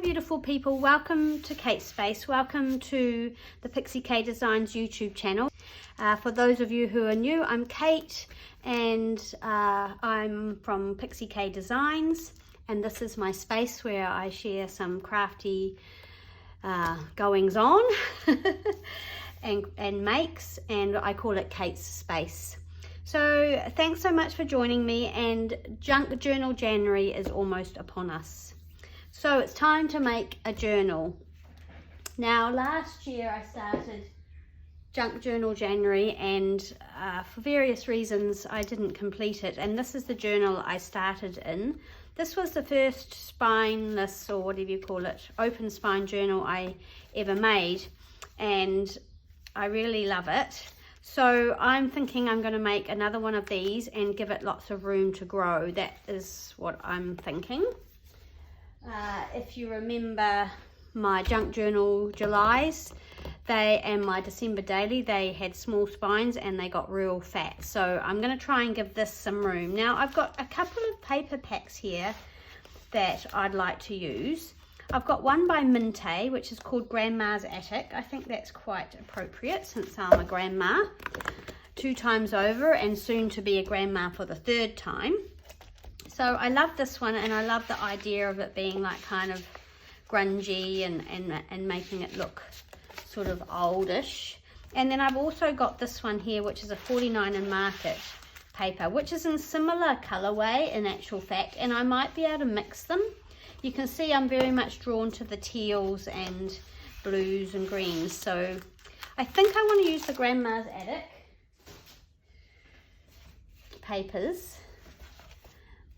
beautiful people, welcome to Kate's Space, welcome to the Pixie K Designs YouTube channel. For those of you who are new, I'm Kate and I'm from Pixie K Designs, and this is my space where I share some crafty goings on and makes, and I call it Kate's Space. So thanks so much for joining me, and Junk Journal January is almost upon us. So it's time to make a journal. Now last year I started Junk Journal January, and for various reasons I didn't complete it, and this is the journal I started in. This was the first spineless, or whatever you call it, open spine journal I ever made, and I really love it. So I'm thinking I'm going to make another one of these and give it lots of room to grow. That is what I'm thinking. If you remember my Junk Journal Julys, and my December Daily, they had small spines and they got real fat. So I'm going to try and give this some room. Now I've got a couple of paper packs here that I'd like to use. I've got one by Minte, which is called Grandma's Attic. I think that's quite appropriate since I'm a grandma 2 times over and soon to be a grandma for the 3rd time. So I love this one, and I love the idea of it being like kind of grungy and making it look sort of oldish. And then I've also got this one here, which is a 49 and Market paper, which is in similar colorway in actual fact, and I might be able to mix them. You can see I'm very much drawn to the teals and blues and greens, so I think I want to use the Grandma's Attic papers.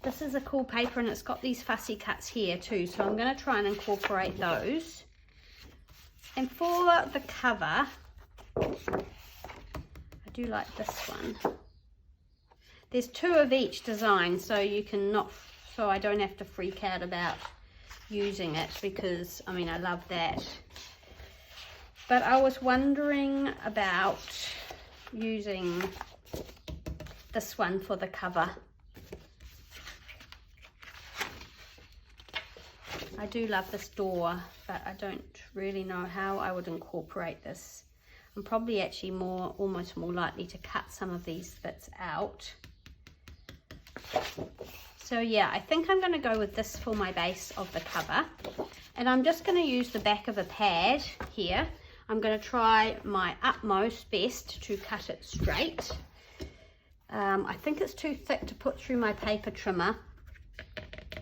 This is a cool paper, and it's got these fussy cuts here too, so I'm going to try and incorporate those. And for the cover, I do like this one. There's 2 of each design, so so I don't have to freak out about using it, because I mean I love that. But I was wondering about using this one for the cover. I do love this door, but I don't really know how I would incorporate this. I'm probably actually almost more likely to cut some of these bits out. So yeah, I think I'm going to go with this for my base of the cover, and I'm just going to use the back of a pad here. I'm going to try my utmost best to cut it straight. I think it's too thick to put through my paper trimmer,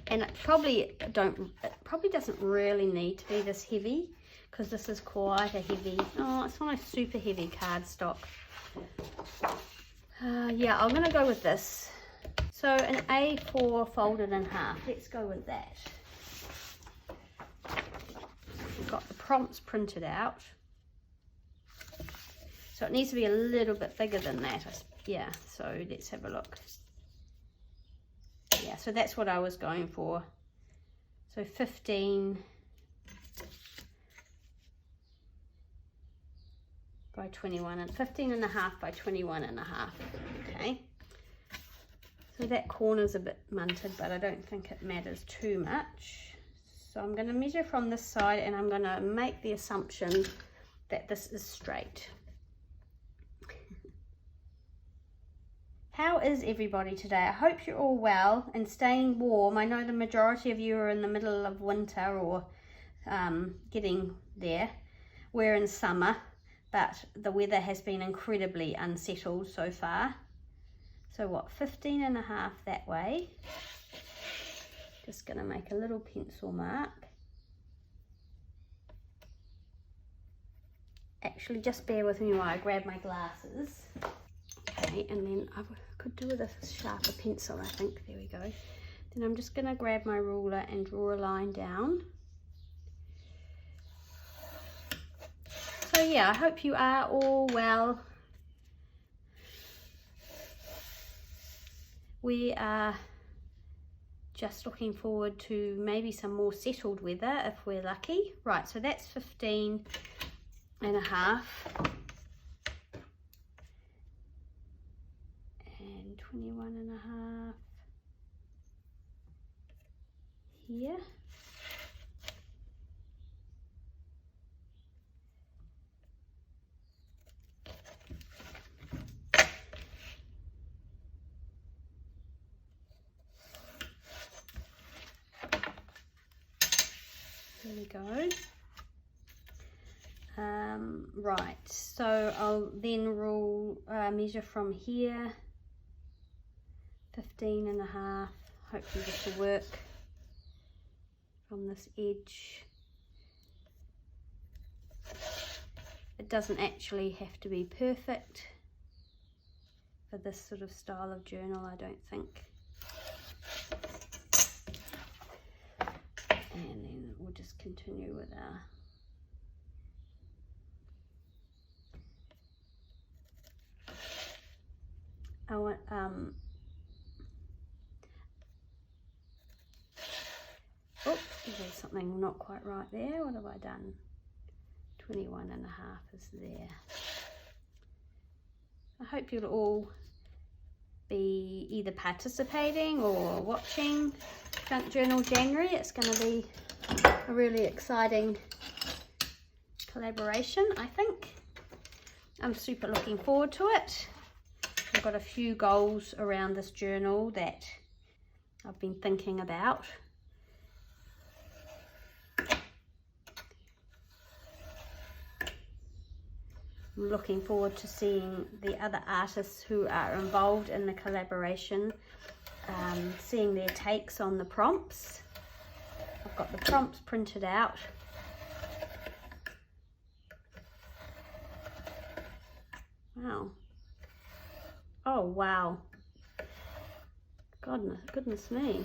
and it probably doesn't really need to be this heavy, because this is quite a heavy, it's not a super heavy cardstock. Yeah, I'm going to go with this. So an A4 folded in half, let's go with that. I've got the prompts printed out, so it needs to be a little bit bigger than that. Yeah, so let's have a look. Yeah, so that's what I was going for. So 15 by 21, and 15 and a half by 21 and a half. Okay. So that corner's a bit munted, but I don't think it matters too much. So I'm going to measure from this side, and I'm going to make the assumption that this is straight. How is everybody today? I hope you're all well and staying warm. I know the majority of you are in the middle of winter or getting there. We're in summer, but the weather has been incredibly unsettled so far. So what, 15 and a half that way. Just going to make a little pencil mark. Actually, just bear with me while I grab my glasses. Okay, and then I could do with a sharper pencil, I think. There we go. Then I'm just going to grab my ruler and draw a line down. So yeah, I hope you are all well. We are just looking forward to maybe some more settled weather if we're lucky. Right, so that's 15 and a half. And 21 and a half. 1 here. There we go. Right, so I'll then measure from here, 15.5. Hopefully this will work from this edge. It doesn't actually have to be perfect for this sort of style of journal, I don't think. And then we'll just continue with our oh, there's something not quite right there. What have I done? 21.5 is there. I hope you'll all be either participating or watching Junk Journal January. It's going to be a really exciting collaboration, I think. I'm super looking forward to it. I've got a few goals around this journal that I've been thinking about. I'm looking forward to seeing the other artists who are involved in the collaboration, seeing their takes on the prompts. I've got the prompts printed out. Wow. Oh wow. Goodness me.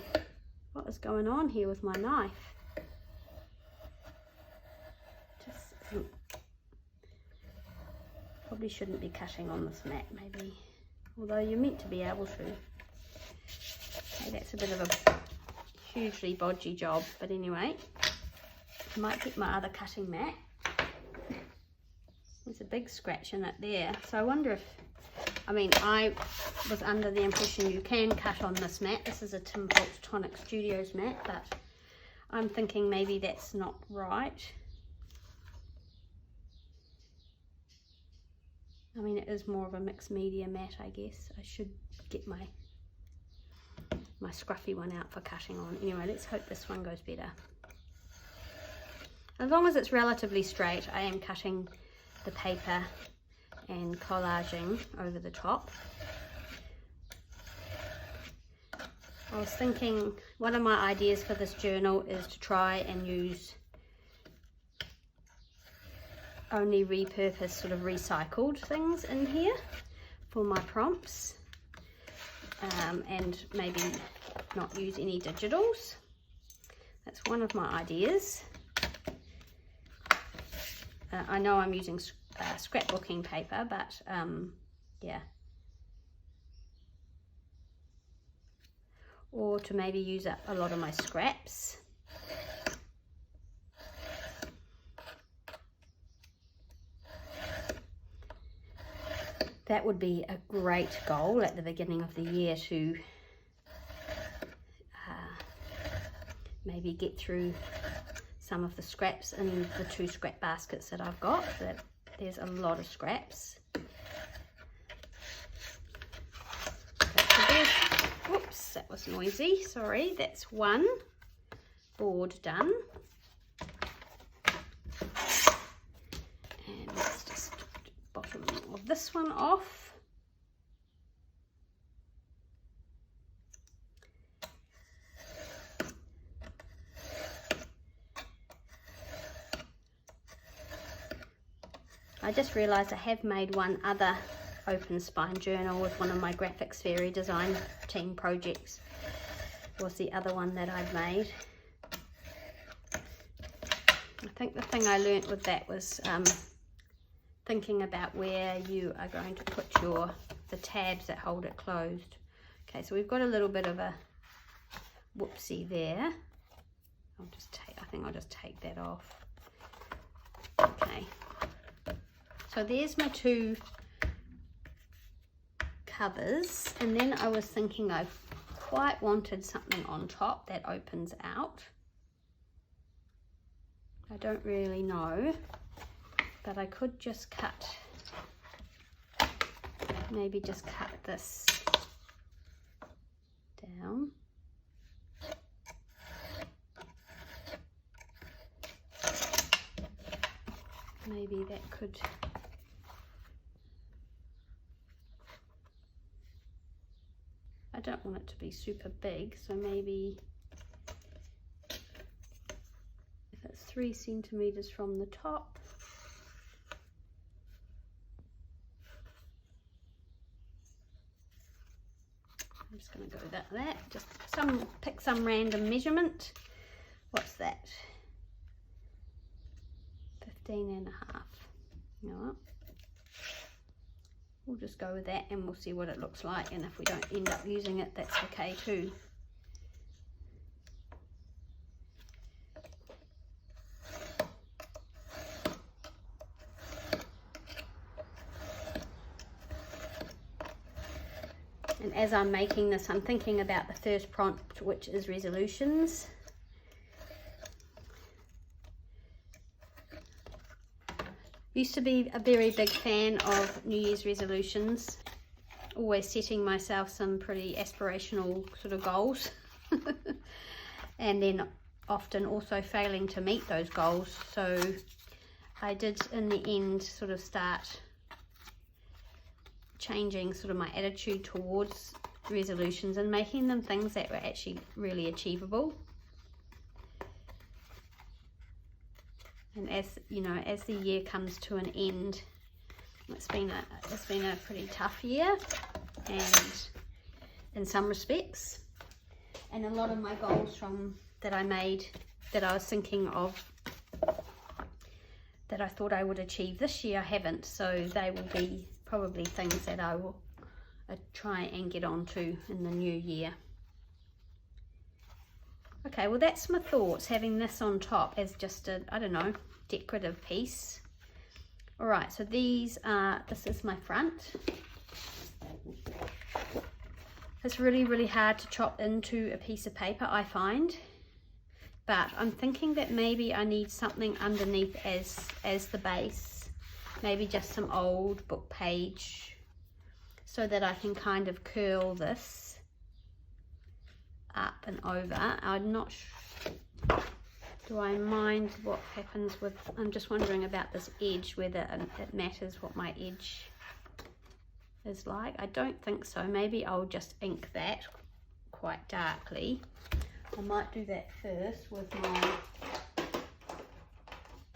What is going on here with my knife? Just probably shouldn't be cutting on this mat, maybe. Although you're meant to be able to. Okay, that's a bit of a hugely bodgy job, but anyway. I might get my other cutting mat. There's a big scratch in it there. So I wonder if, I mean, I was under the impression you can cut on this mat. This is a Tim Holtz Tonic Studios mat, but I'm thinking maybe that's not right. I mean, it is more of a mixed media mat, I guess. I should get my scruffy one out for cutting on. Anyway, let's hope this one goes better. As long as it's relatively straight, I am cutting the paper and collaging over the top. I was thinking one of my ideas for this journal is to try and use only repurposed, sort of recycled things in here for my prompts, and maybe not use any digitals. That's one of my ideas. I know I'm using scrapbooking paper, but yeah. Or to maybe use up a lot of my scraps. That would be a great goal at the beginning of the year to maybe get through some of the scraps in the 2 scrap baskets that I've got. There's a lot of scraps. Whoops, that was noisy, sorry. That's one board done. And let's just bottom of this one off. I just realised I have made one other open spine journal with one of my Graphics Fairy design team projects. Was the other one that I've made. I think the thing I learnt with that was thinking about where you are going to put the tabs that hold it closed. Okay, so we've got a little bit of a whoopsie there. I think I'll just take that off. Okay. So there's my 2 covers, and then I was thinking I quite wanted something on top that opens out. I don't really know, but I could just maybe just cut this down. maybe that could, I don't want it to be super big, so maybe if it's 3 centimeters from the top, I'm just going to go with that. Just pick some random measurement. What's that? 15.5. You know what? We'll just go with that and we'll see what it looks like, and if we don't end up using it, that's okay too. And as I'm making this, I'm thinking about the first prompt, which is resolutions. Used to be a very big fan of New Year's resolutions, always setting myself some pretty aspirational sort of goals and then often also failing to meet those goals. So I did in the end sort of start changing sort of my attitude towards resolutions and making them things that were actually really achievable. And as you know, as the year comes to an end, it's been a pretty tough year, and in some respects, and a lot of my goals that I made, that I was thinking of, that I thought I would achieve this year, I haven't. So they will be probably things that I will try and get onto in the new year. Okay, well that's my thoughts, having this on top as just a, I don't know, decorative piece. All right, so this is my front. It's really, really hard to chop into a piece of paper, I find. But I'm thinking that maybe I need something underneath as the base. Maybe just some old book page, so that I can kind of curl this up and over. I'm not sure. Do I mind what happens with, I'm just wondering about this edge, whether it matters what my edge is like. I don't think so. Maybe I'll just ink that quite darkly. I might do that first with my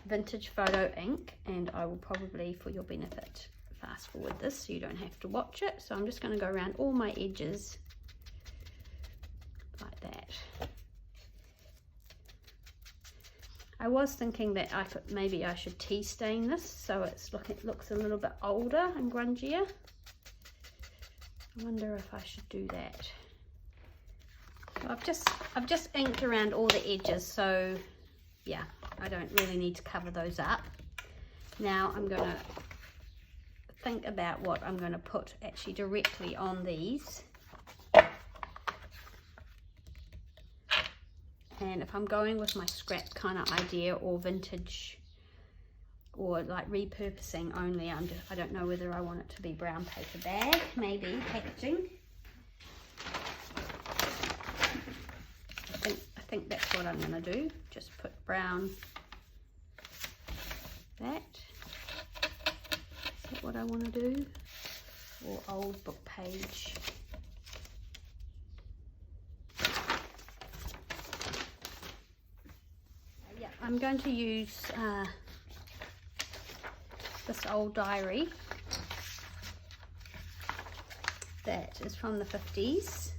vintage photo ink, and I will probably, for your benefit, fast forward this so you don't have to watch it. So I'm just going to go around all my edges like that. I was thinking that maybe I should tea stain this so it looks a little bit older and grungier. I wonder if I should do that. So I've just inked around all the edges, so yeah, I don't really need to cover those up. Now I'm going to think about what I'm going to put actually directly on these. And if I'm going with my scrap kind of idea, or vintage, or like repurposing only, I don't know whether I want it to be brown paper bag, maybe packaging. I think that's what I'm going to do. Just put brown. That. Is that what I want to do? Or old book page. Yeah, I'm going to use this old diary that is from the 50s.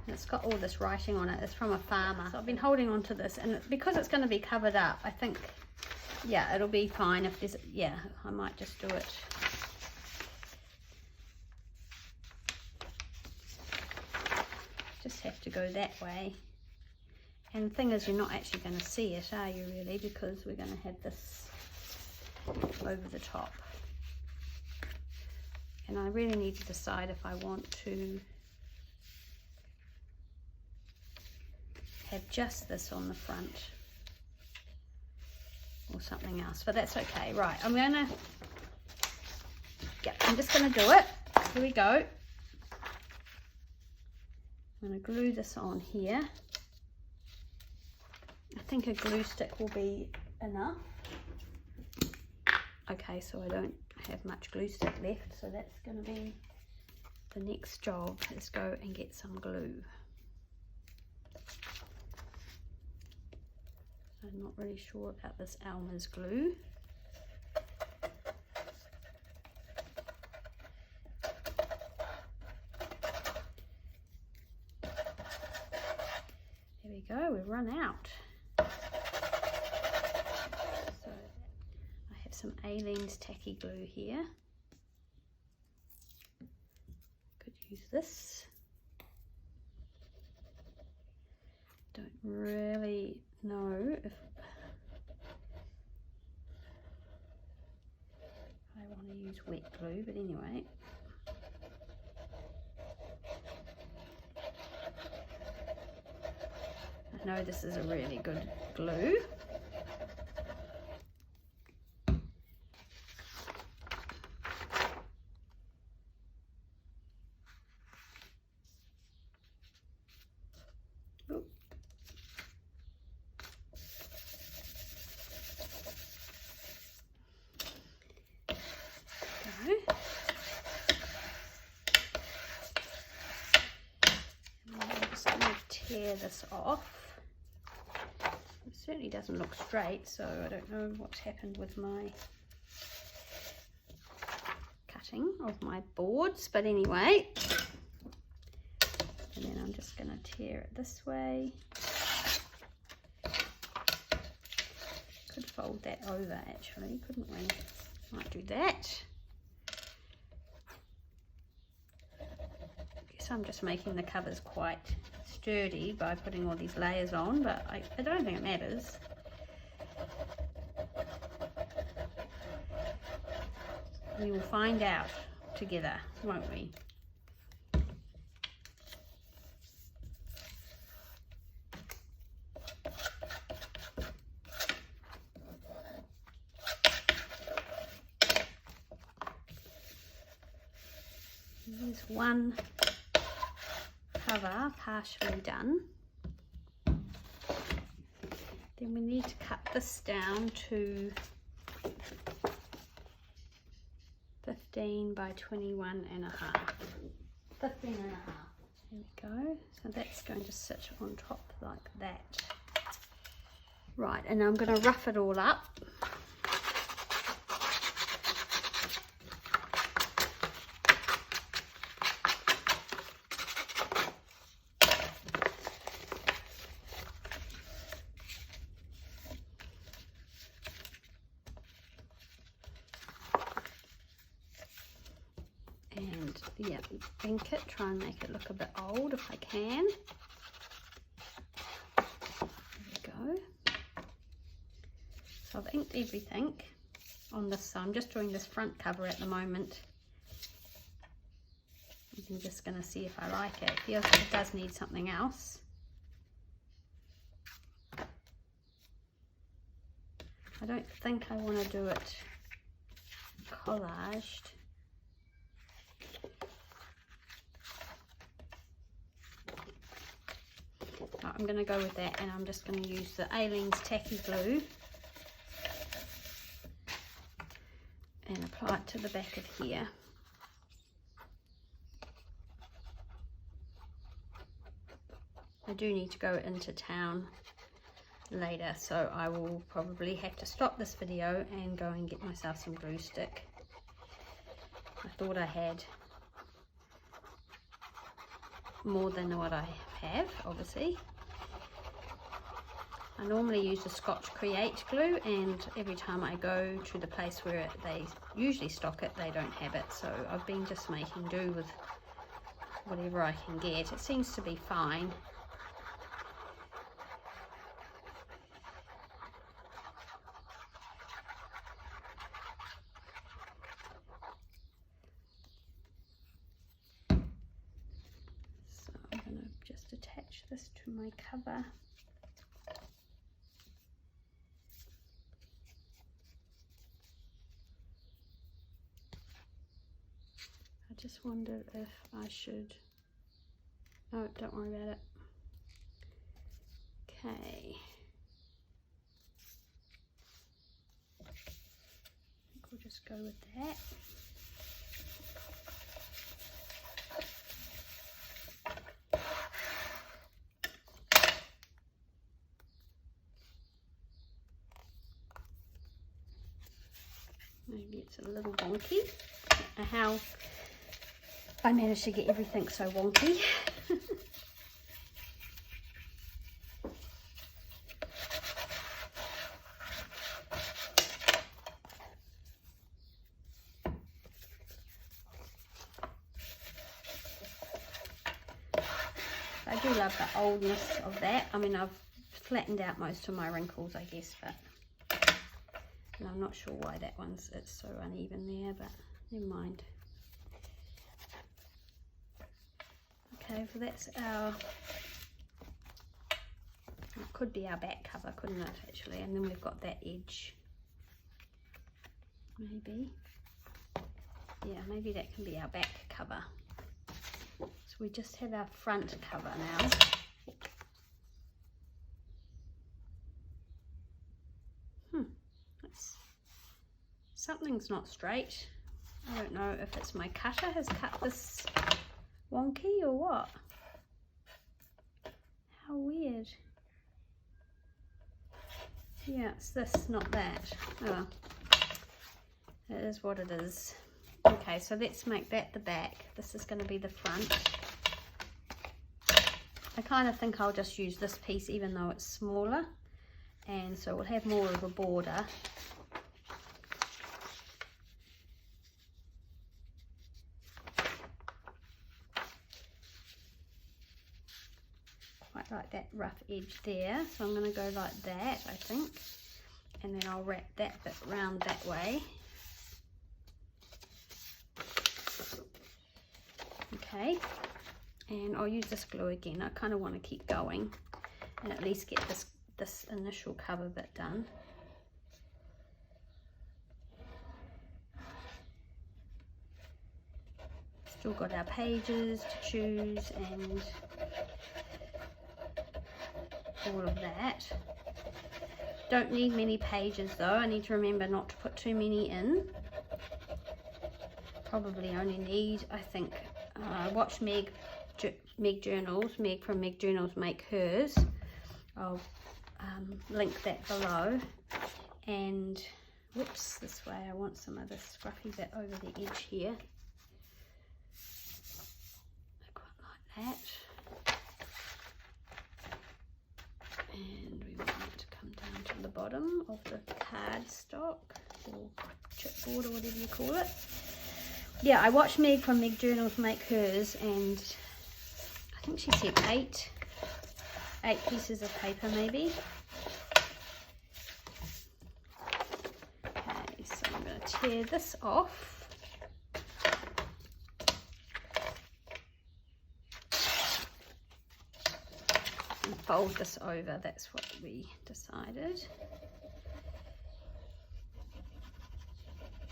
It's got all this writing on it. It's from a farmer. So I've been holding on to this, and because it's going to be covered up, I think, yeah, it'll be fine if there's, yeah, I might just do it. Just have to go that way. And the thing is, you're not actually going to see it, are you really? Because we're going to have this over the top. And I really need to decide if I want to have just this on the front or something else, but that's okay. Right, I'm just gonna do it. Here we go. I'm gonna glue this on here. I think a glue stick will be enough. Okay, so I don't have much glue stick left, so that's going to be the next job, is go and get some glue. I'm not really sure about this Elmer's glue. There we go, we've run out. So I have some Aleene's tacky glue here. Could use this. Don't really know if I want to use wet glue, but anyway. I know this is a really good glue. Tear this off. It certainly doesn't look straight, so I don't know what's happened with my cutting of my boards, but anyway. And then I'm just going to tear it this way. Could fold that over actually, couldn't we? Might do that. Guess I'm just making the covers quite sturdy by putting all these layers on, but I don't think it matters. We will find out together, won't we? There's one cover partially done. Then we need to cut this down to 15 by 21 and a half. 15 and a half. There we go. So that's going to sit on top like that. Right, and I'm going to rough it all up. And yeah, ink it, try and make it look a bit old if I can. There we go. So I've inked everything on this, so I'm just doing this front cover at the moment. I'm just going to see if I like it. It feels like it does need something else. I don't think I want to do it collaged. I'm going to go with that, and I'm just going to use the Aleene's tacky glue and apply it to the back of here. I do need to go into town later, so I will probably have to stop this video and go and get myself some glue stick. I thought I had more than what I have, obviously. I normally use the Scotch Create glue, and every time I go to the place where they usually stock it, they don't have it, so I've been just making do with whatever I can get. It seems to be fine. So I'm going to just attach this to my cover. I just wonder if I should, oh, don't worry about it. Okay. I think we'll go with that. Maybe it's a little wonky. I don't know how I managed to get everything so wonky. I do love the oldness of that. I mean, I've flattened out most of my wrinkles, I guess, but and I'm not sure why that it's so uneven there, but never mind. Okay, so that's our, it could be our back cover, couldn't it, actually? And then we've got that edge. Maybe. Yeah, maybe that can be our back cover. So we just have our front cover now. Something's not straight. I don't know if it's my cutter has cut this wonky or what. How weird. Yeah, it's this, not that. Oh, it is what it is. Okay, so let's make that the back. This is going to be the front. I kind of think I'll just use this piece even though it's smaller, and so we'll have more of a border. Quite like that rough edge there, so I'm going to go like that, I think, and then I'll wrap that bit round that way. Okay, and I'll use this glue again. I kind of want to keep going and at least get this initial cover bit done. Still got our pages to choose and all of that. Don't need many pages though. I need to remember not to put too many in. Probably only need, I think, watch Meg Journals. Meg from Meg Journals make hers. I'll link that below. And whoops, this way I want some of this scruffy bit over the edge here. I quite like that. And we want it to come down to the bottom of the cardstock or chipboard or whatever you call it. Yeah, I watched Meg from Meg Journals make hers, and I think she said eight pieces of paper maybe. Okay, so I'm going to tear this off. And fold this over, that's what we decided.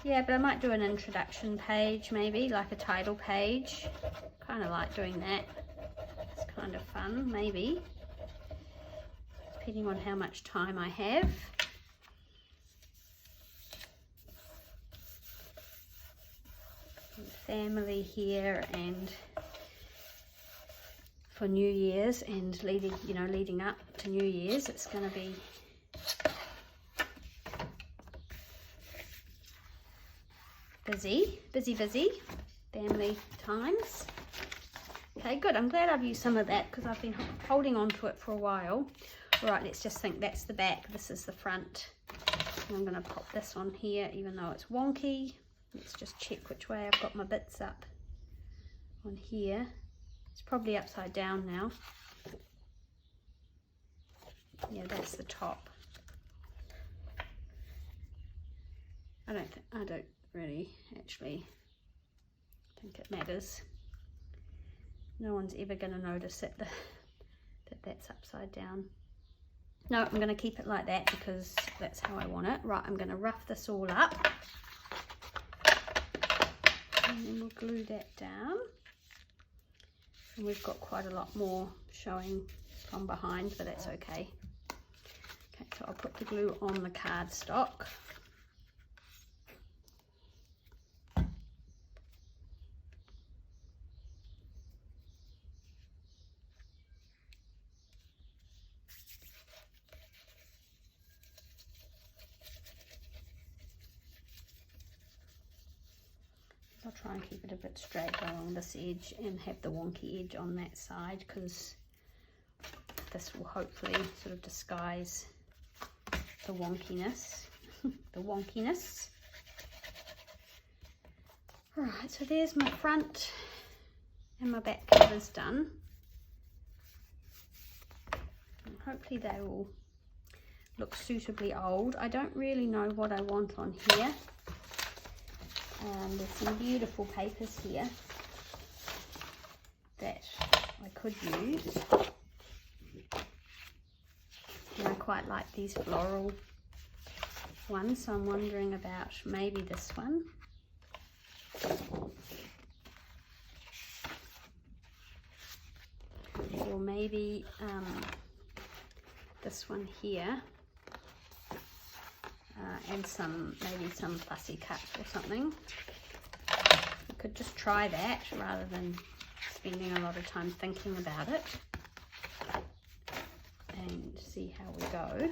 Yeah, but I might do an introduction page maybe, like a title page. Kind of like doing that. It's kind of fun, maybe. Depending on how much time I have. And family here, and for New Year's and leading up to New Year's, it's going to be busy family times. Okay, good. I'm glad I've used some of that because I've been holding on to it for a while. All right, let's just think that's the back, this is the front. And I'm going to pop this on here even though it's wonky. Let's just check which way I've got my bits up on here. It's probably upside down now. Yeah, that's the top. I don't really actually think it matters. No one's ever going to notice that that's upside down. No, I'm going to keep it like that because that's how I want it. Right, I'm going to rough this all up and then we'll glue that down. And we've got quite a lot more showing from behind, but that's okay. Okay, so I'll put the glue on the cardstock. try and keep it a bit straight along this edge and have the wonky edge on that side, because this will hopefully sort of disguise the wonkiness. The wonkiness. Alright, so there's my front and my back covers done. And hopefully they will look suitably old. I don't really know what I want on here. There's some beautiful papers here that I could use. And I quite like these floral ones, so I'm wondering about maybe this one. Or maybe this one here. And maybe some fussy cuts or something. You could just try that rather than spending a lot of time thinking about it, and see how we go.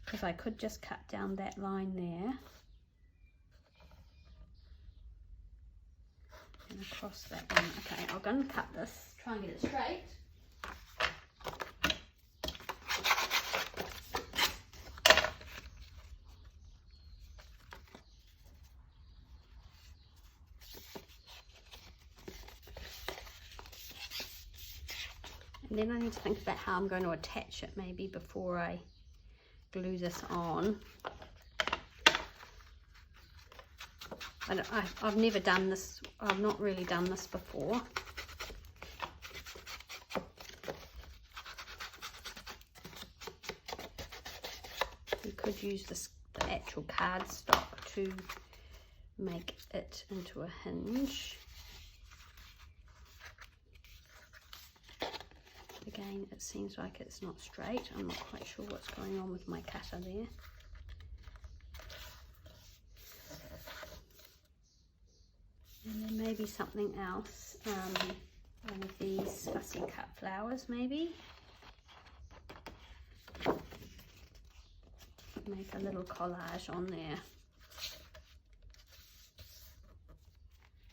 Because I could just cut down that line there and across that one. Okay, I'm going to cut this, try and get it straight. And then I need to think about how I'm going to attach it maybe before I glue this on. I've never done this, I've not really done this before. You could use the actual cardstock to make it into a hinge. Again, it seems like it's not straight. I'm not quite sure what's going on with my cutter there. And then maybe something else, one of these fussy cut flowers maybe. Make a little collage on there.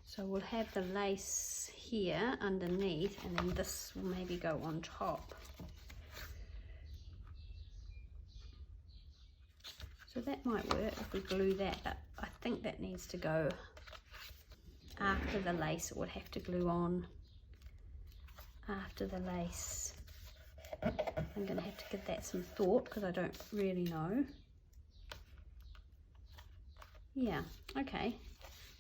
So we'll have the lace here underneath, and then this will maybe go on top. So that might work if we glue that, but I think that needs to go after the lace. It would have to glue on after the lace. I'm going to have to give that some thought because I don't really know. Yeah, okay.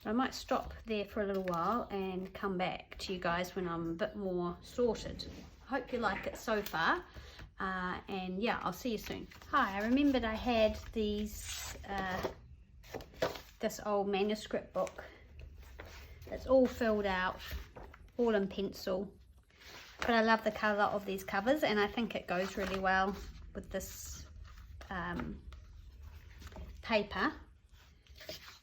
I might stop there for a little while and come back to you guys when I'm a bit more sorted. I hope you like it so far, and yeah, I'll see you soon. Hi, I remembered I had these this old manuscript book. It's all filled out, all in pencil, but I love the colour of these covers, and I think it goes really well with this paper.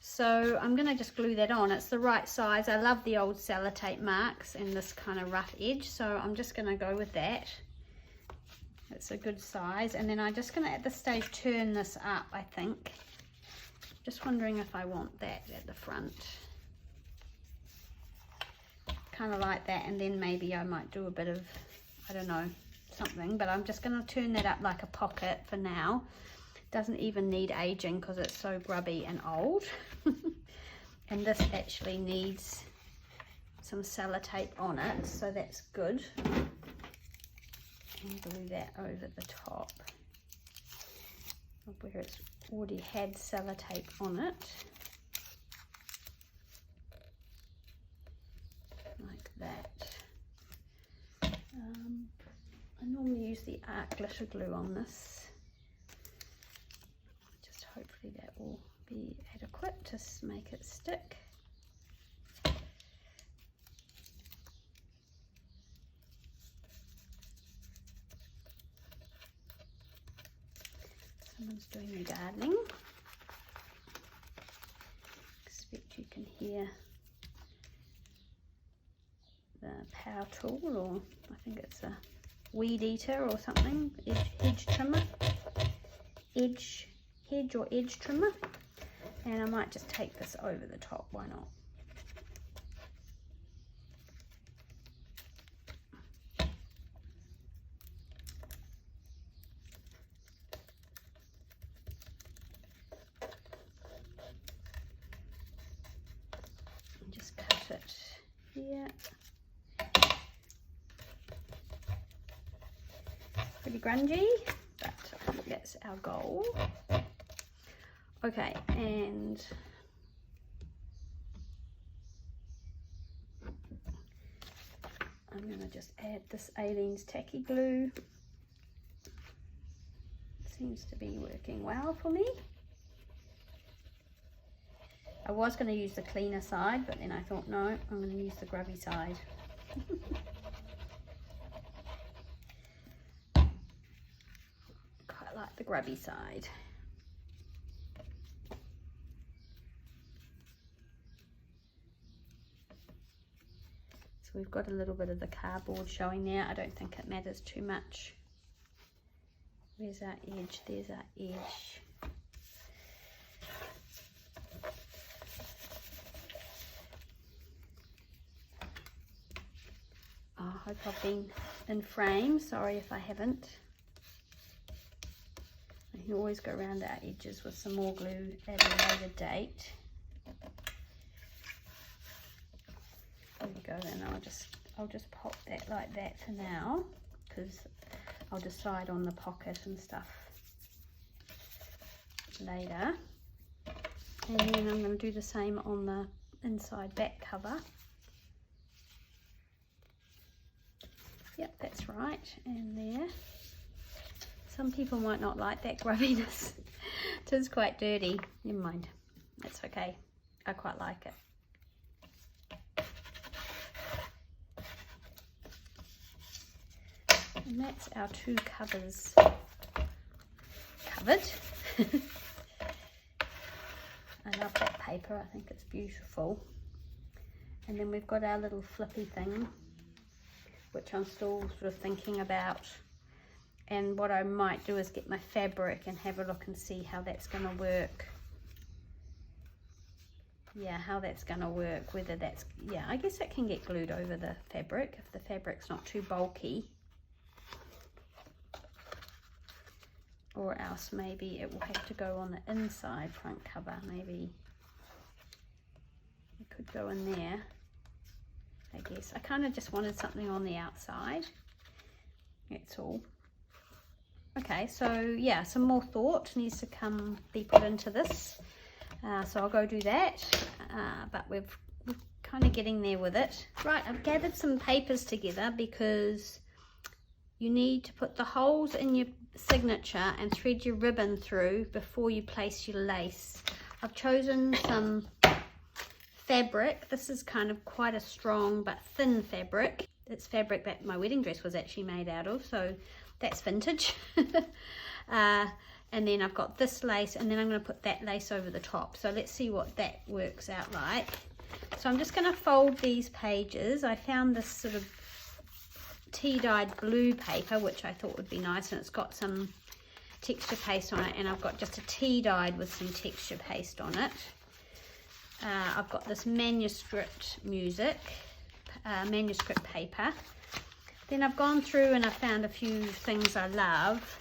So I'm going to just glue that on. It's the right size. I love the old sellotape marks and this kind of rough edge, so I'm just going to go with that. It's a good size. And then I'm just going to at this stage turn this up, I think. Just wondering if I want that at the front. Kind of like that, and then maybe I might do a bit of, I don't know, something, but I'm just going to turn that up like a pocket for now. Doesn't even need aging because it's so grubby and old. And this actually needs some sellotape on it, so that's good. And glue that over the top of where it's already had sellotape on it, like that. I normally use the art glitter glue on this. Hopefully that will be adequate to make it stick. Someone's doing the gardening. Expect you can hear the power tool, or I think it's a weed eater or something, hedge trimmer, hedge or edge trimmer. And I might just take this over the top, why not? And just cut it here. Pretty grungy, but I think that's our goal. Okay, and I'm going to just add this Aleene's tacky glue. Seems to be working well for me. I was going to use the cleaner side, but then I thought, no, I'm going to use the grubby side. Quite like the grubby side. So we've got a little bit of the cardboard showing there. I don't think it matters too much. Where's our edge? There's our edge. Oh, I hope I've been in frame. Sorry if I haven't. I can always go around our edges with some more glue at a later date. There we go, then I'll just pop that like that for now, because I'll decide on the pocket and stuff later. And then I'm going to do the same on the inside back cover. Yep, that's right, and there. Some people might not like that grubbiness. It is quite dirty. Never mind, that's okay. I quite like it. And that's our two covers covered. I love that paper, I think it's beautiful. And then we've got our little flippy thing, which I'm still sort of thinking about. And what I might do is get my fabric and have a look and see how that's going to work. Yeah, how that's going to work, whether that's, yeah, I guess it can get glued over the fabric if the fabric's not too bulky. Or else maybe it will have to go on the inside front cover. Maybe it could go in there, I guess. I kind of just wanted something on the outside. That's all. Okay, so yeah, some more thought needs to be put into this. So I'll go do that. But we're kind of getting there with it. Right, I've gathered some papers together because you need to put the holes in your signature and thread your ribbon through before you place your lace. I've chosen some fabric. This is kind of quite a strong but thin fabric. It's fabric that my wedding dress was actually made out of, so that's vintage. And then I've got this lace, and then I'm going to put that lace over the top. So let's see what that works out like. So I'm just going to fold these pages. I found this sort of tea-dyed blue paper, which I thought would be nice, and it's got some texture paste on it, and I've got just a tea-dyed with some texture paste on it. I've got this manuscript paper. Then I've gone through and I found a few things I love.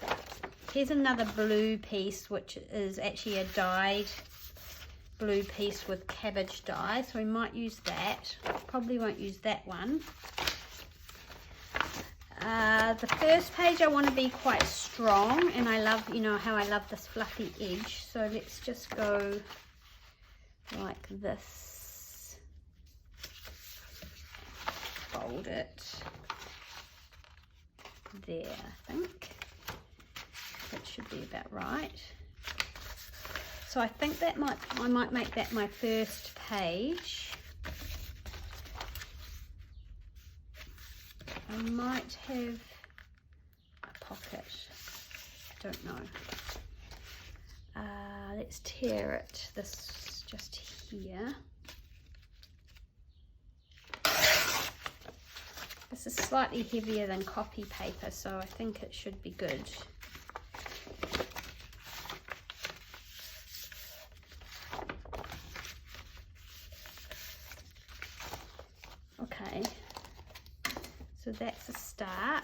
Here's another blue piece, which is actually a dyed blue piece with cabbage dye, so we might use that. Probably won't use that one. The first page I want to be quite strong, and I love, you know how I love this fluffy edge, so let's just go like this. Fold it there, I think. That should be about right. So I think that I might make that my first page. I might have a pocket, I don't know. Let's tear it, this just here. This is slightly heavier than copy paper, so I think it should be good. So that's a start.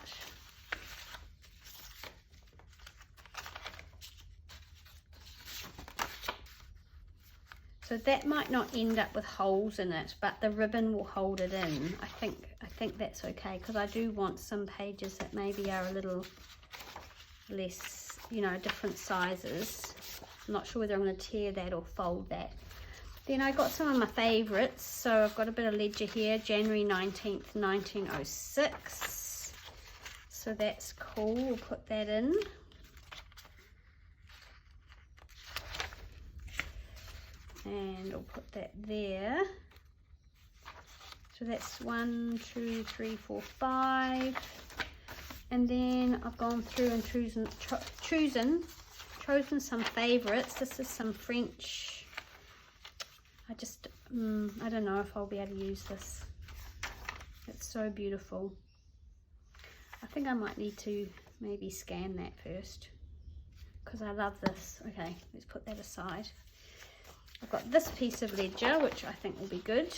So that might not end up with holes in it, but the ribbon will hold it in. I think that's okay, because I do want some pages that maybe are a little less, you know, different sizes. I'm not sure whether I'm going to tear that or fold that. Then I got some of my favourites. So I've got a bit of ledger here, January 19th, 1906. So that's cool, we'll put that in. And I'll put that there. So that's 1, 2, 3, 4, 5. And then I've gone through and chosen some favourites. This is some French. I don't know if I'll be able to use this. It's so beautiful. I think I might need to maybe scan that first, because I love this. Okay, let's put that aside. I've got this piece of ledger, which I think will be good.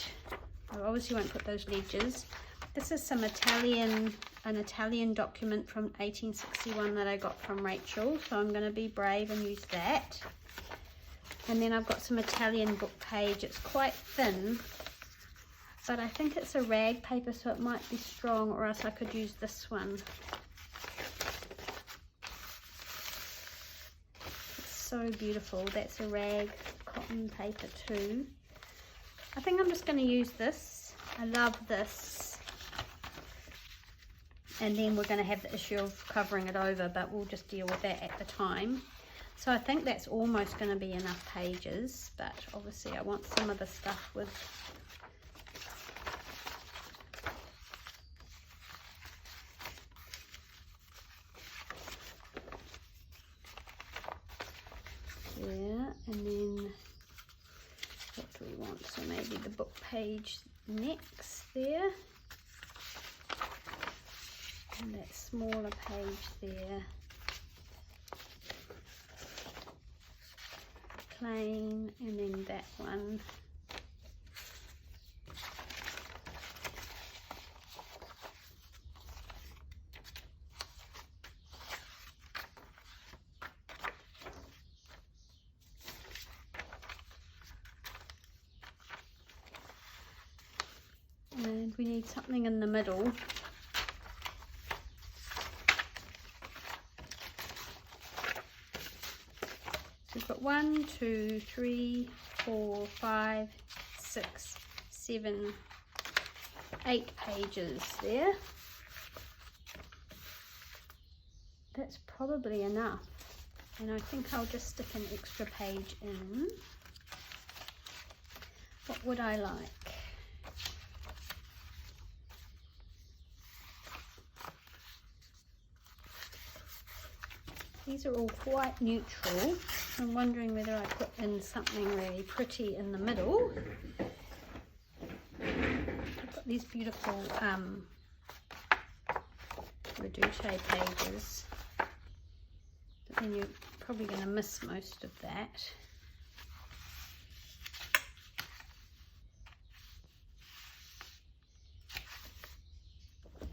I obviously won't put those ledgers. This is an Italian document from 1861 that I got from Rachel, so I'm going to be brave and use that. And then I've got some Italian book page. It's quite thin, but I think it's a rag paper, so it might be strong, or else I could use this one. It's so beautiful. That's a rag cotton paper too. I think I'm just going to use this. I love this. And then we're going to have the issue of covering it over, but we'll just deal with that at the time. So I think that's almost going to be enough pages, but obviously I want some of the stuff with there. And then what do we want? So maybe the book page next there, and that smaller page there, plain, and then that one. And we need something in the middle. So we've got 1, 2, 3, 4, 5, 6, 7, 8 pages there. That's probably enough. And I think I'll just stick an extra page in. What would I like? These are all quite neutral. I'm wondering whether I put in something really pretty in the middle. I've got these beautiful reduce pages, but then you're probably going to miss most of that.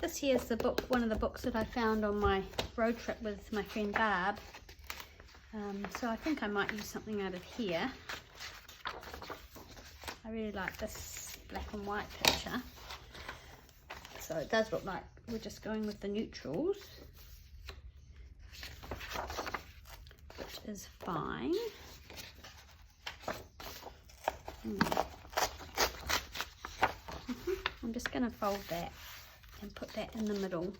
This here's the book, one of the books that I found on my road trip with my friend Barb. So I think I might use something out of here. I really like this black and white picture. So it does look like we're just going with the neutrals, which is fine. I'm just going to fold that and put that in the middle.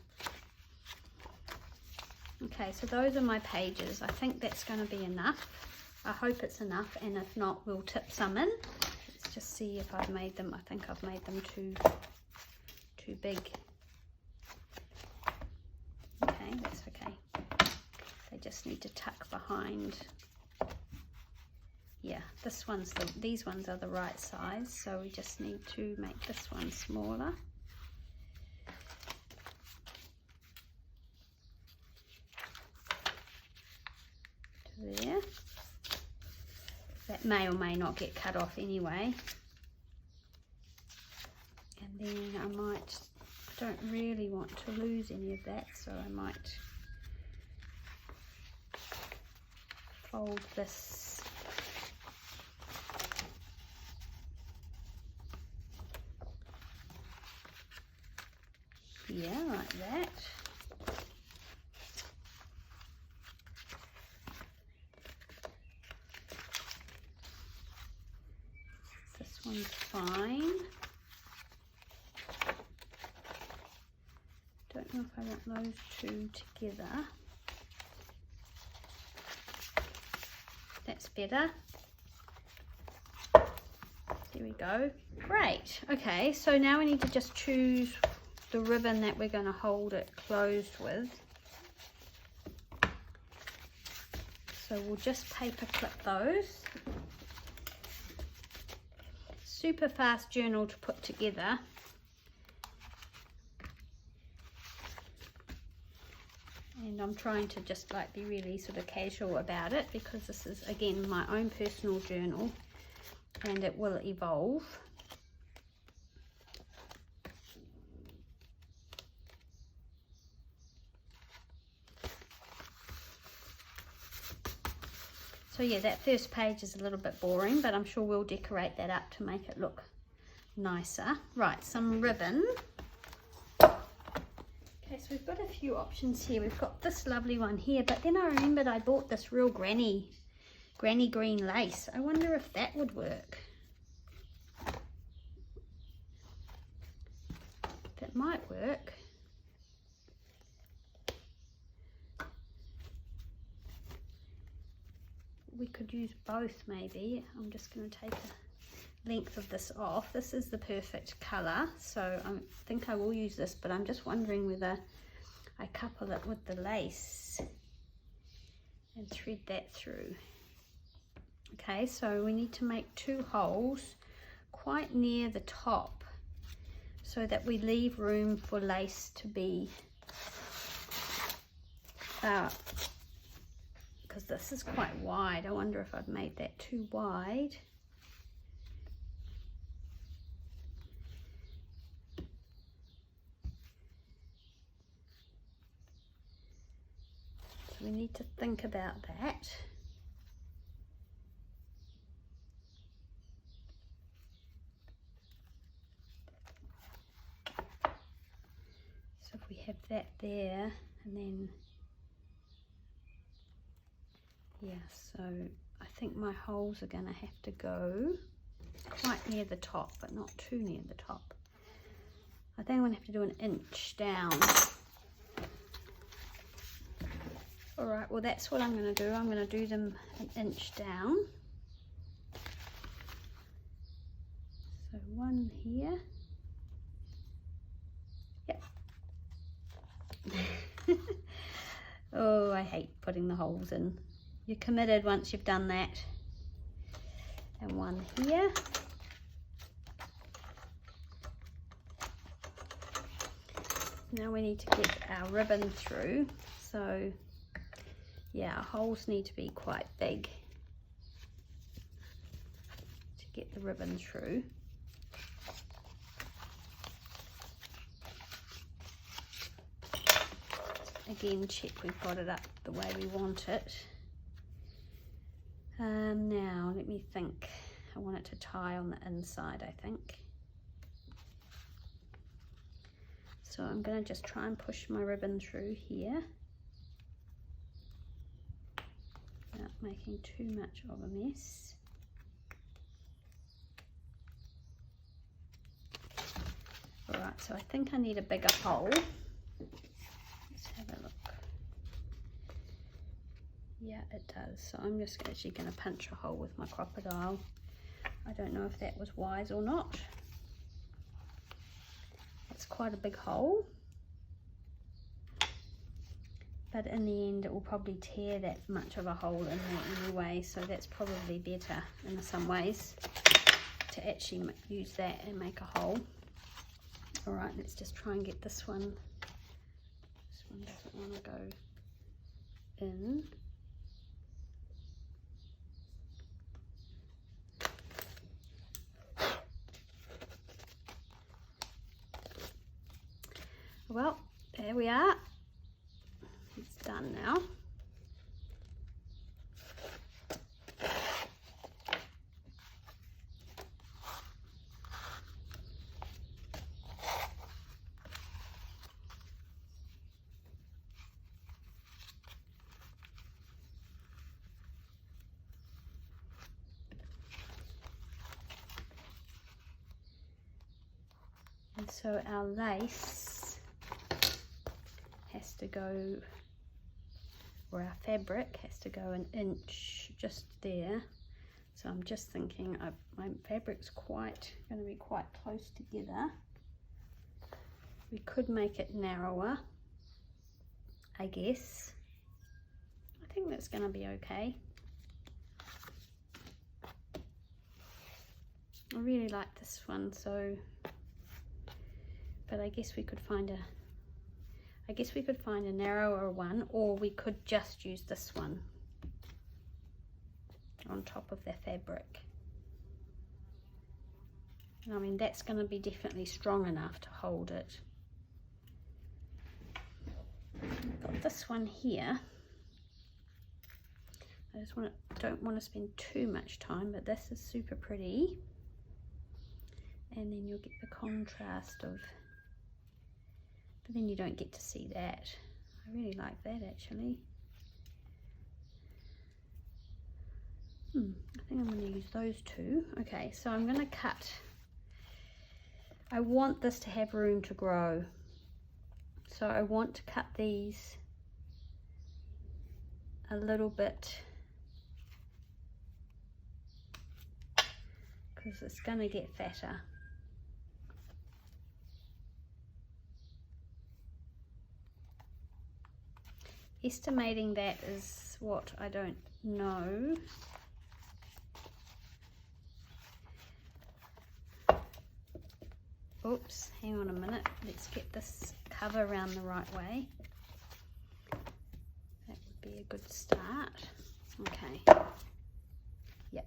Okay, so those are my pages. I think that's going to be enough. I hope it's enough, and if not, we'll tip some in. Let's just see if I've made them. I think I've made them too big. Okay, that's okay. They just need to tuck behind. Yeah, these ones are the right size, so we just need to make this one smaller. There. That may or may not get cut off anyway. And then I don't really want to lose any of that, so I might fold this here like that. This one's fine. Don't know if I want those two together. That's better. There we go. Great. Okay, so now we need to just choose the ribbon that we're going to hold it closed with. So we'll just paper clip those. Super fast journal to put together. And I'm trying to just like be really sort of casual about it, because this is again my own personal journal and it will evolve. So yeah, that first page is a little bit boring, but I'm sure we'll decorate that up to make it look nicer. Right, some ribbon. Okay, so we've got a few options here. We've got this lovely one here, but then I remembered I bought this real granny green lace. I wonder if that would work. That might work. We could use both maybe. I'm just going to take a length of this off. This is the perfect colour, so I think I will use this, but I'm just wondering whether I couple it with the lace and thread that through. Okay, so we need to make 2 holes quite near the top so that we leave room for lace to be because this is quite wide. I wonder if I've made that too wide. So we need to think about that. So if we have that there, and then yeah, so I think my holes are going to have to go quite near the top, but not too near the top. I think I'm going to have to do an inch down. Alright, well that's what I'm going to do. I'm going to do them an inch down. So one here. Yep. Oh, I hate putting the holes in. You're committed once you've done that. And one here. Now we need to get our ribbon through. So yeah, our holes need to be quite big to get the ribbon through. Again, check we've got it up the way we want it. Now, let me think. I want it to tie on the inside, I think. So I'm going to just try and push my ribbon through here without making too much of a mess. Alright, so I think I need a bigger hole. Let's have a look. Yeah, it does. So I'm just actually going to punch a hole with my crocodile. I don't know if that was wise or not. It's quite a big hole. But in the end it will probably tear that much of a hole in there anyway. So that's probably better in some ways to actually use that and make a hole. Alright, let's just try and get this one. This one doesn't want to go in. Well, there we are. It's done now. And so our lace has to go, or our fabric has to go an inch just there. So I'm just thinking my fabric's going to be quite close together. We could make it narrower, I guess. I think that's going to be okay. I really like this one, so, but I guess we could find a narrower one, or we could just use this one on top of the fabric. I mean, that's going to be definitely strong enough to hold it. I've got this one here. I just don't want to spend too much time, but this is super pretty. And then you'll get the contrast of, but then you don't get to see that. I really like that actually. I think I'm going to use those two. Okay, so I'm going to cut. I want this to have room to grow. So I want to cut these a little bit, because it's going to get fatter. Estimating that is what I don't know. Oops, hang on a minute. Let's get this cover around the right way. That would be a good start. Okay. Yep.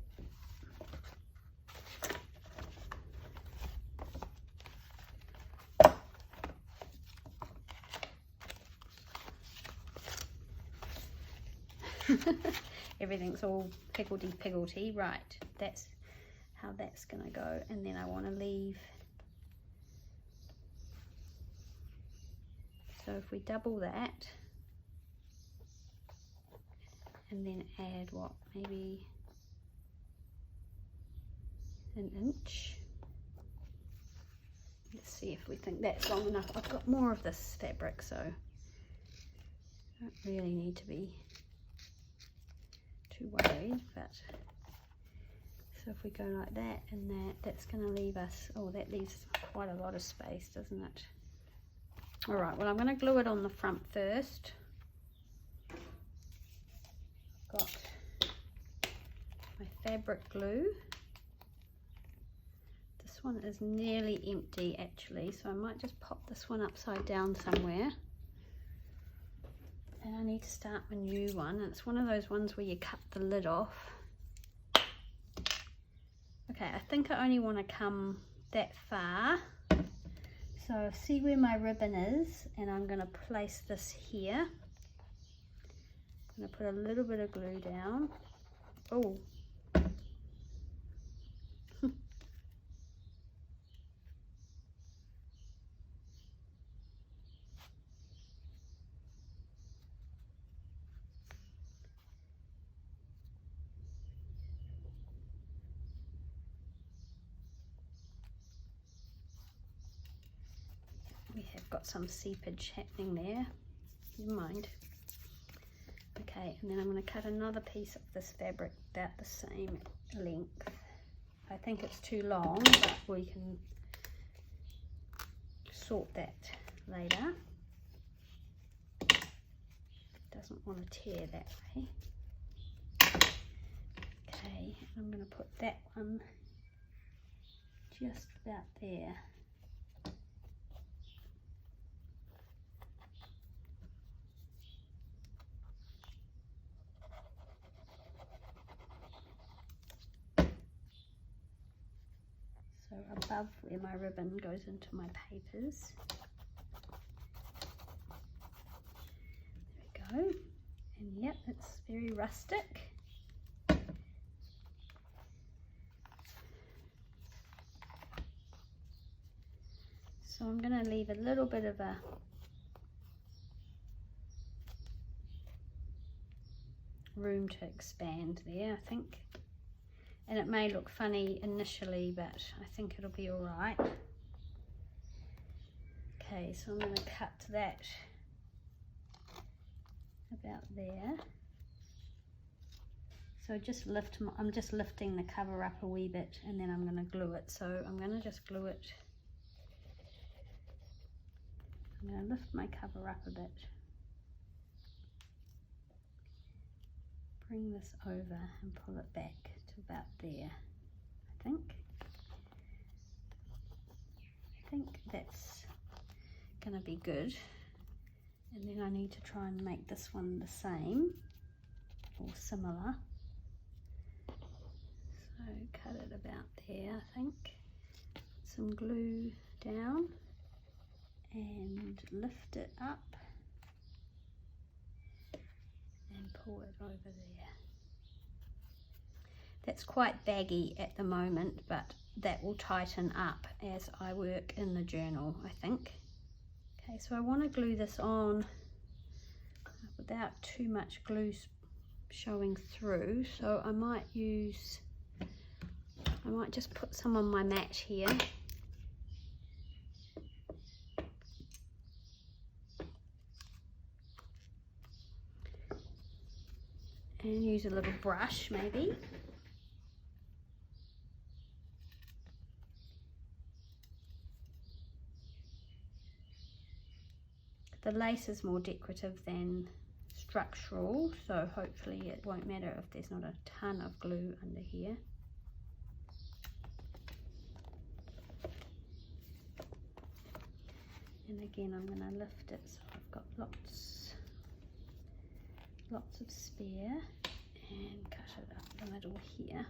Everything's all higgledy-piggledy. Right, that's how that's gonna go. And then I want to leave, so if we double that and then add what, maybe an inch. Let's see if we think that's long enough. I've got more of this fabric, so I don't really need to be too worried, but so if we go like that and that's going to leave us, oh, that leaves quite a lot of space, doesn't it? All right, well, I'm going to glue it on the front first. Got my fabric glue. This one is nearly empty actually, so I might just pop this one upside down somewhere. And I need to start a new one. And it's one of those ones where you cut the lid off. Okay, I think I only want to come that far. So see where my ribbon is, and I'm going to place this here. I'm going to put a little bit of glue down. Oh. We have got some seepage happening there. Never mind. Okay, and then I'm going to cut another piece of this fabric about the same length. I think it's too long, but we can sort that later. Doesn't want to tear that way. Okay, I'm going to put that one just about there. So above where my ribbon goes into my papers. It's very rustic. So I'm going to leave a little bit of a room to expand there, I think. And it may look funny initially, but I think it'll be all right. Okay, so I'm going to cut that about there. So I'm just lifting the cover up a wee bit, and then I'm going to glue it. So I'm going to just glue it. I'm going to lift my cover up a bit. Bring this over and pull it back to about there, I think. I think that's going to be good. And then I need to try and make this one the same or similar. So cut it about there, I think. Put some glue down and lift it up and pull it over there. That's quite baggy at the moment, but that will tighten up as I work in the journal, I think. Okay, so I want to glue this on without too much glue showing through, so I might just put some on my mat here. And use a little brush maybe. The lace is more decorative than structural, so hopefully it won't matter if there's not a ton of glue under here. And again, I'm going to lift it so I've got lots of spare, and cut it up the middle here.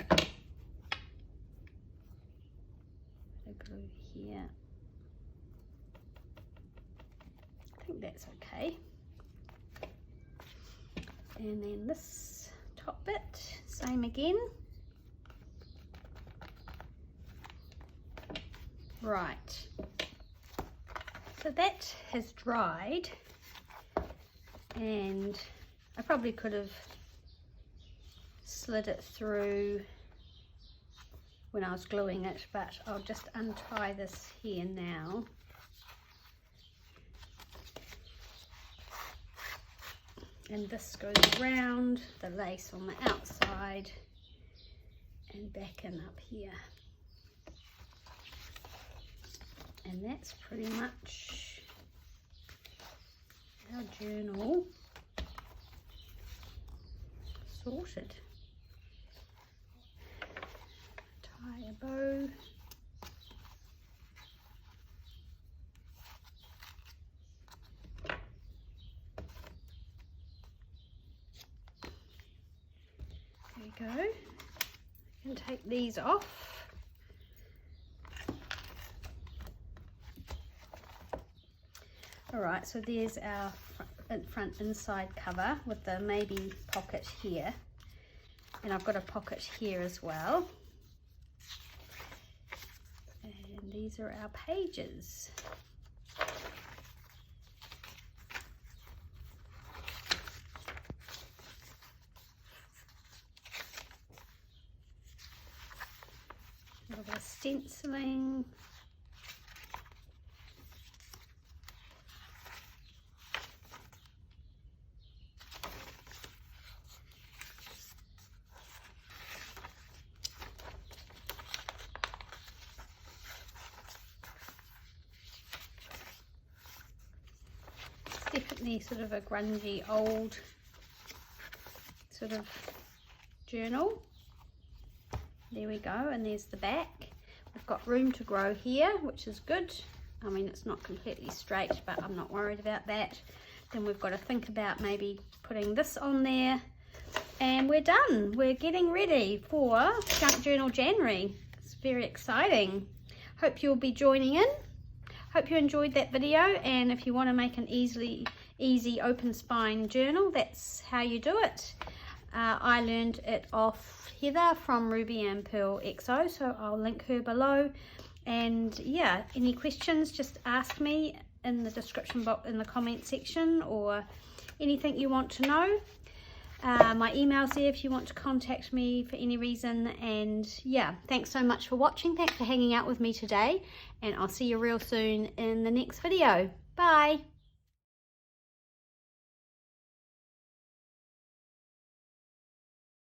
Bit of glue here. I think that's okay. And then this top bit, same again. Right. So that has dried, and I probably could have slid it through when I was gluing it, but I'll just untie this here now. And this goes around the lace on the outside and back in up here. And that's pretty much our journal sorted. Tie a bow. There we go. I can take these off. Alright, so there's our front inside cover with the maybe pocket here, and I've got a pocket here as well, and these are our pages. A little bit of stenciling. Definitely sort of a grungy old sort of journal. There we go, and there's the back. We've got room to grow here, which is good. I mean, it's not completely straight, but I'm not worried about that. Then we've got to think about maybe putting this on there, and we're done. We're getting ready for Junk Journal January. It's very exciting. Hope you'll be joining in. hope you enjoyed that video, and if you want to make an easy open spine journal, that's how you do it. I learned it off Heather from Ruby and Pearl XO, so I'll link her below. And yeah, any questions, just ask me in the description box in the comment section, or anything you want to know. My email's there if you want to contact me for any reason. And yeah, thanks so much for watching. Thanks for hanging out with me today, and I'll see you real soon in the next video. Bye.